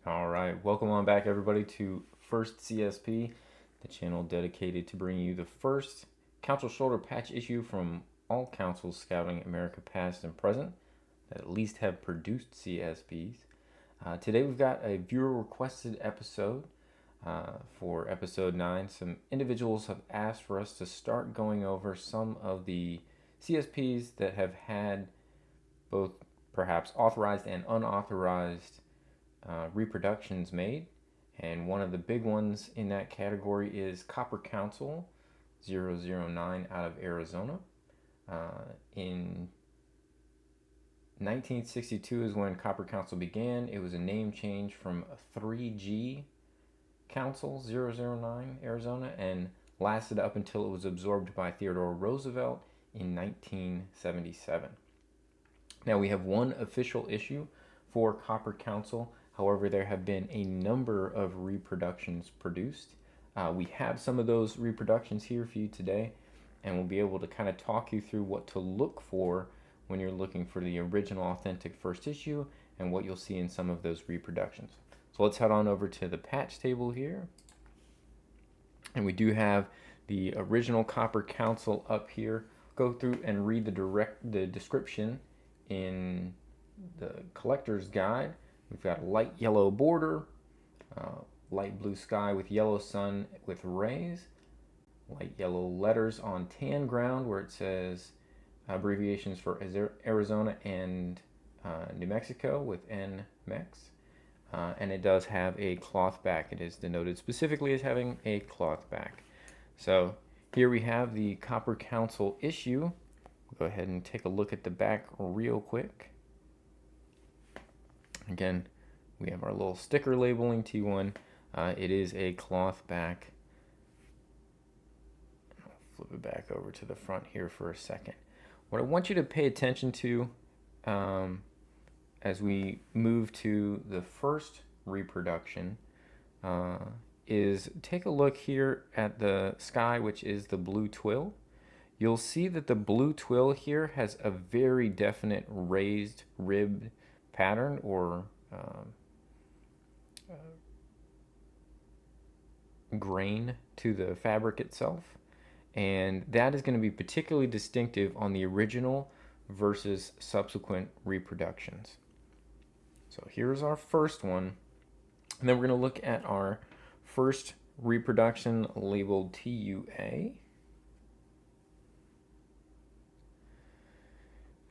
All right, welcome on back, everybody, to First CSP, the channel dedicated to bringing you the first council shoulder patch issue from all councils scouting America past and present that at least have produced CSPs. Today we've got a viewer requested episode for episode 9. Some individuals have asked for us to start going over some of the CSPs that have had both perhaps authorized and unauthorized reproductions made. And one of the big ones in that category is Copper Council 009 out of Arizona. In 1962 is when Copper Council began. It was a name change from 3G Council 009 Arizona and lasted up until it was absorbed by Theodore Roosevelt in 1977. Now we have one official issue for Copper Council. However, there have been a number of reproductions produced. We have some of those reproductions here for you today, and we'll be able to kind of talk you through what to look for when you're looking for the original authentic first issue and what you'll see in some of those reproductions. So let's head on over to the patch table here. And we do have the original Copper Council up here. Go through and read the description in the collector's guide. We've got a light yellow border, light blue sky with yellow sun with rays, light yellow letters on tan ground where it says abbreviations for Arizona and New Mexico with NMEX. And it does have a cloth back. It is denoted specifically as having a cloth back. So here we have the Copper Council issue. Go ahead and take a look at the back real quick. Again, we have our little sticker labeling T1. It is a cloth back. I'll flip it back over to the front here for a second. What I want you to pay attention to as we move to the first reproduction is take a look here at the sky, which is the blue twill. You'll see that the blue twill here has a very definite raised ribbed pattern or grain to the fabric itself, and that is going to be particularly distinctive on the original versus subsequent reproductions. So here's our first one, and then we're going to look at our first reproduction labeled TUA.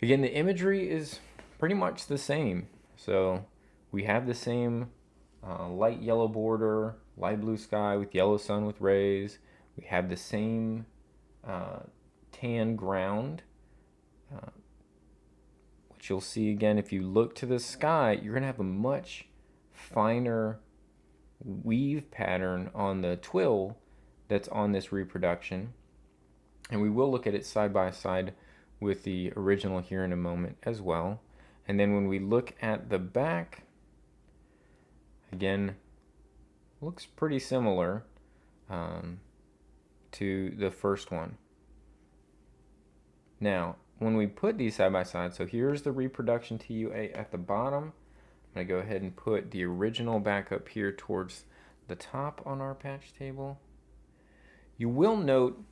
Again, the imagery is pretty much the same. So we have the same light yellow border, light blue sky with yellow sun with rays. We have the same tan ground, which you'll see again if you look to the sky, you're going to have a much finer weave pattern on the twill that's on this reproduction. And we will look at it side by side with the original here in a moment as well. And then when we look at the back, again, looks pretty similar to the first one. Now, when we put these side by side, so here's the reproduction TUA at the bottom. I'm going to go ahead and put the original back up here towards the top on our patch table. You will note,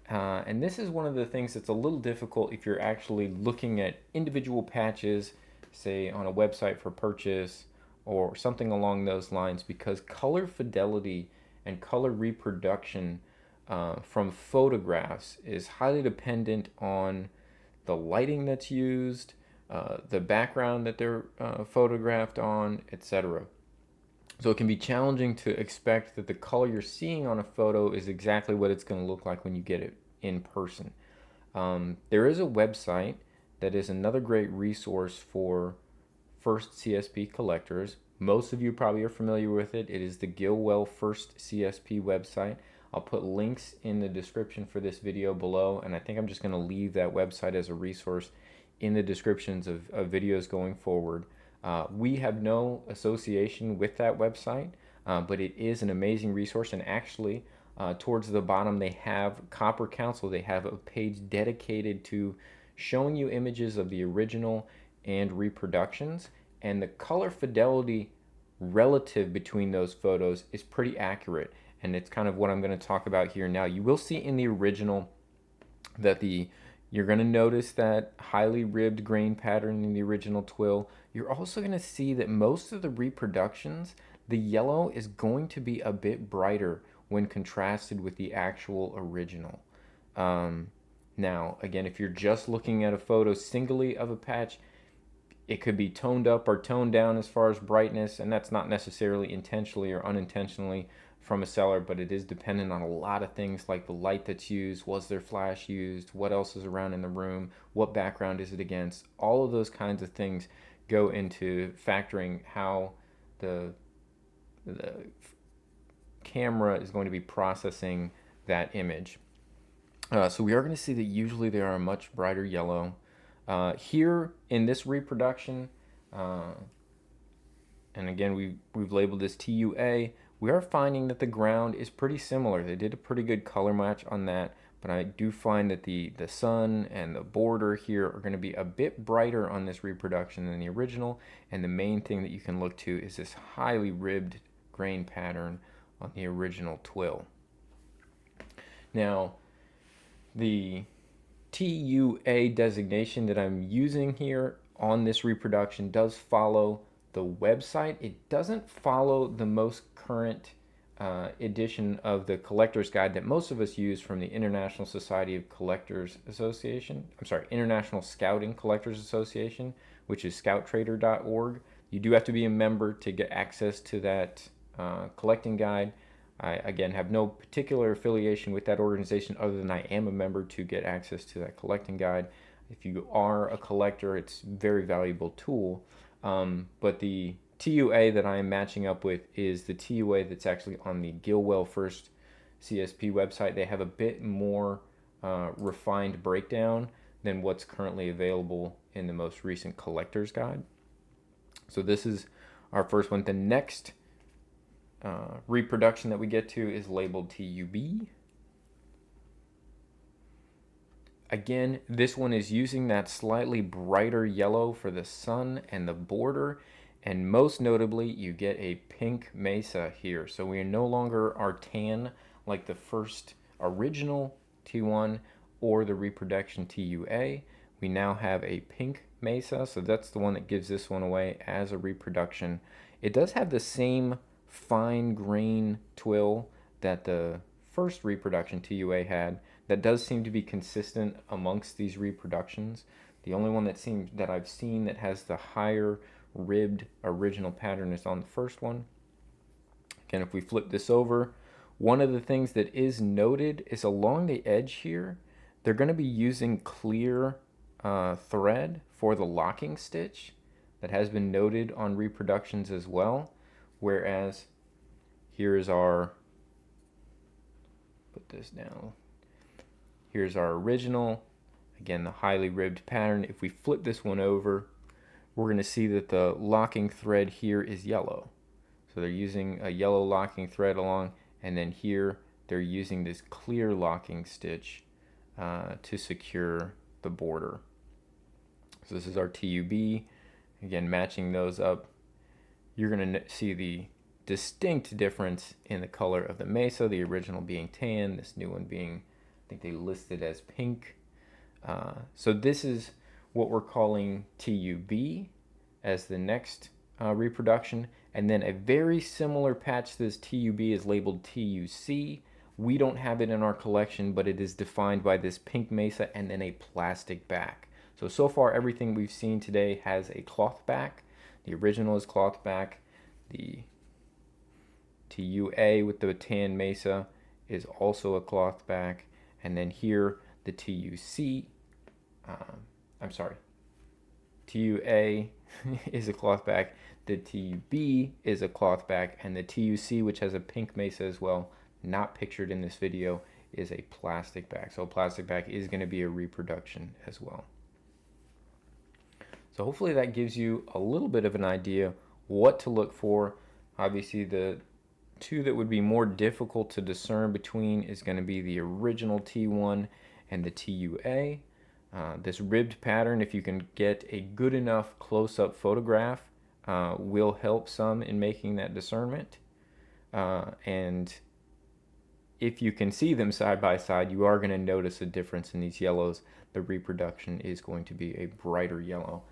and this is one of the things that's a little difficult if you're actually looking at individual patches, say on a website for purchase or something along those lines, because color fidelity and color reproduction from photographs is highly dependent on the lighting that's used, the background that they're photographed on, etc. So it can be challenging to expect that the color you're seeing on a photo is exactly what it's going to look like when you get it in person. There is a website that is another great resource for first CSP collectors. Most of you probably are familiar with it. It is the Gilwell First CSP website. I'll put links in the description for this video below, and I think I'm just going to leave that website as a resource in the descriptions of videos going forward. We have no association with that website, but it is an amazing resource. And actually, towards the bottom, they have Copper Council. They have a page dedicated to showing you images of the original and reproductions. And the color fidelity relative between those photos is pretty accurate, and it's kind of what I'm going to talk about here now. You will see in the original that you're going to notice that highly ribbed grain pattern in the original twill. You're also going to see that most of the reproductions, the yellow is going to be a bit brighter when contrasted with the actual original. Now, again, if you're just looking at a photo singly of a patch, it could be toned up or toned down as far as brightness, and that's not necessarily intentionally or unintentionally from a seller, but it is dependent on a lot of things like the light that's used, was there flash used, what else is around in the room, what background is it against. All of those kinds of things go into factoring how the camera is going to be processing that image. So we are going to see that usually they are a much brighter yellow. Here in this reproduction, and again we've labeled this TUA, we are finding that the ground is pretty similar. They did a pretty good color match on that, but I do find that the sun and the border here are going to be a bit brighter on this reproduction than the original, and the main thing that you can look to is this highly ribbed grain pattern on the original twill. Now, the TUA designation that I'm using here on this reproduction does follow the website. It doesn't follow the most current edition of the collector's guide that most of us use from the International Society of Collectors Association. International Scouting Collectors Association, which is scouttrader.org. You do have to be a member to get access to that collecting guide. I, again, have no particular affiliation with that organization other than I am a member to get access to that collecting guide. If you are a collector, it's a very valuable tool. But the TUA that I am matching up with is the TUA that's actually on the Gilwell First CSP website. They have a bit more refined breakdown than what's currently available in the most recent collector's guide. So this is our first one. The next reproduction that we get to is labeled TUB. Again, this one is using that slightly brighter yellow for the sun and the border, and most notably you get a pink mesa here. So we no longer are tan like the first original T1 or the reproduction TUA. We now have a pink mesa, so that's the one that gives this one away as a reproduction. It does have the same fine grain twill that the first reproduction TUA had. That does seem to be consistent amongst these reproductions. The only one that I've seen that has the higher ribbed original pattern is on the first one. Again, if we flip this over, one of the things that is noted is along the edge here, they're going to be using clear thread for the locking stitch. That has been noted on reproductions as well. Whereas here's our, put this down, here's our original, again the highly ribbed pattern. If we flip this one over, we're going to see that the locking thread here is yellow. So they're using a yellow locking thread along, and then here they're using this clear locking stitch to secure the border. So this is our TUB, again matching those up. You're going to see the distinct difference in the color of the mesa, the original being tan, this new one being, I think they listed as pink. So this is what we're calling TUB as the next reproduction, and then a very similar patch to this TUB is labeled TUC. We don't have it in our collection, but it is defined by this pink mesa and then a plastic back. So far everything we've seen today has a cloth back. The original is cloth back. The TUA with the tan mesa is also a cloth back. And then here, the TUC, TUA is a cloth back. The TUB is a cloth back. And the TUC, which has a pink mesa as well, not pictured in this video, is a plastic back. So a plastic back is going to be a reproduction as well. So hopefully that gives you a little bit of an idea what to look for. Obviously the two that would be more difficult to discern between is going to be the original T1 and the TUA. This ribbed pattern, if you can get a good enough close-up photograph, will help some in making that discernment. And if you can see them side by side, you are going to notice a difference in these yellows. The reproduction is going to be a brighter yellow.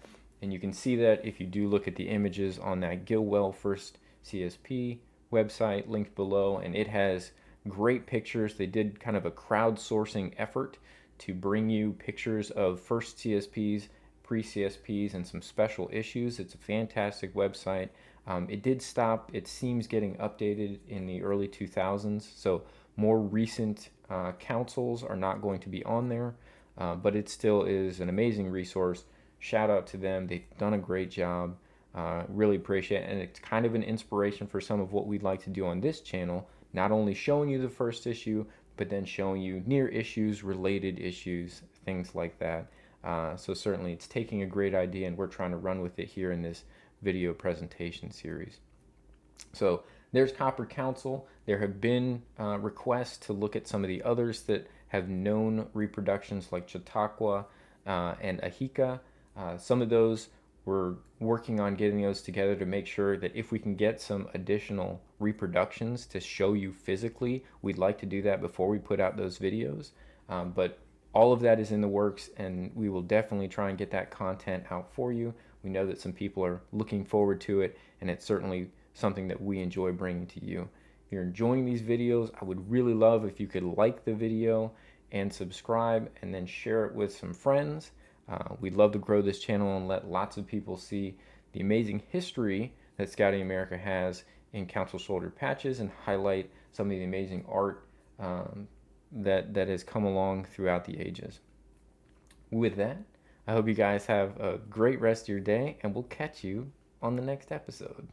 And you can see that if you do look at the images on that Gilwell First CSP website linked below, and it has great pictures. They did kind of a crowdsourcing effort to bring you pictures of first CSPs, pre-CSPs, and some special issues. It's a fantastic website. It did stop, it seems, getting updated in the early 2000s, so more recent councils are not going to be on there, but it still is an amazing resource. Shout out to them. They've done a great job. Really appreciate it. And it's kind of an inspiration for some of what we'd like to do on this channel, not only showing you the first issue, but then showing you near issues, related issues, things like that. So certainly it's taking a great idea and we're trying to run with it here in this video presentation series. So there's Copper Council. There have been requests to look at some of the others that have known reproductions like Chautauqua and Ahika. Some of those, we're working on getting those together to make sure that if we can get some additional reproductions to show you physically, we'd like to do that before we put out those videos. But all of that is in the works, and we will definitely try and get that content out for you. We know that some people are looking forward to it, and it's certainly something that we enjoy bringing to you. If you're enjoying these videos, I would really love if you could like the video and subscribe, and then share it with some friends. We'd love to grow this channel and let lots of people see the amazing history that Scouting America has in council shoulder patches, and highlight some of the amazing art that has come along throughout the ages. With that, I hope you guys have a great rest of your day, and we'll catch you on the next episode.